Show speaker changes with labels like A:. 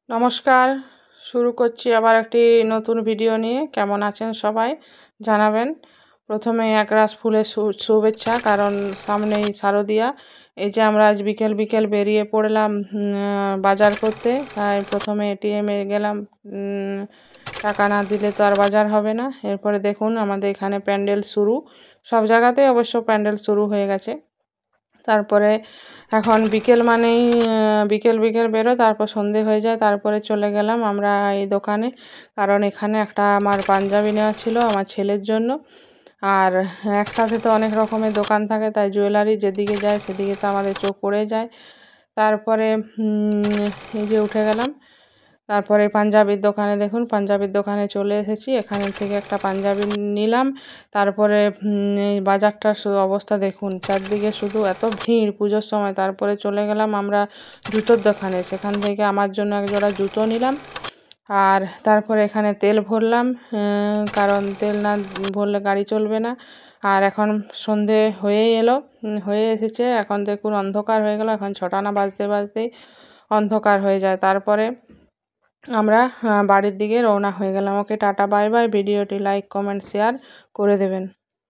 A: নমস্কার। শুরু করছি আবার একটি নতুন ভিডিও নিয়ে। কেমন আছেন সবাই জানাবেন। প্রথমে একরাশ ফুলের শুভেচ্ছা, কারণ সামনেই শারদিয়া। এই যে আমরা আজ বিকেল বিকেল বেরিয়ে পড়লাম বাজার করতে। তাই প্রথমে এটিএমে গেলাম, টাকা না দিলে তো আর বাজার হবে না। এরপরে দেখুন আমাদের এখানে প্যান্ডেল শুরু, সব জায়গাতেই অবশ্য প্যান্ডেল শুরু হয়ে গেছে। তারপরে এখন বিকেল মানেই বিকেল বিকেল বেরো, তারপর সন্ধে হয়ে যায়। তারপরে চলে গেলাম আমরা এই দোকানে, কারণ এখানে একটা আমার পাঞ্জাবি নেওয়া ছিল আমার ছেলের জন্য। আর একসাথে তো অনেক রকমের দোকান থাকে, তাই জুয়েলারি যেদিকে যায় সেদিকে তো আমাদের চোখ পড়ে যায়। তারপরে এই যে উঠে গেলাম। তারপরে পাঞ্জাবির দোকানে, দেখুন পাঞ্জাবির দোকানে চলে এসেছি। এখানে থেকে একটা পাঞ্জাবি নিলাম। তারপরে এই বাজারটার অবস্থা দেখুন, চারদিকে শুধু এত ভিড় পুজোর সময়। তারপরে চলে গেলাম আমরা জুতোর দোকানে, সেখান থেকে আমার জন্য এক জোড়া জুতো নিলাম। আর তারপরে এখানে তেল ভরলাম, কারণ তেল না ভরলে গাড়ি চলবে না। আর এখন সন্ধে হয়ে এসেছে। এখন দেখুন অন্ধকার হয়ে গেল, এখন 6টা না বাজতে বাজতেই অন্ধকার হয়ে যায়। তারপরে আমরা বাড়ির দিকে রওনা হয়ে গেলাম। ওকে টাটা বাই বাই। ভিডিওটি লাইক কমেন্ট শেয়ার করে দেবেন।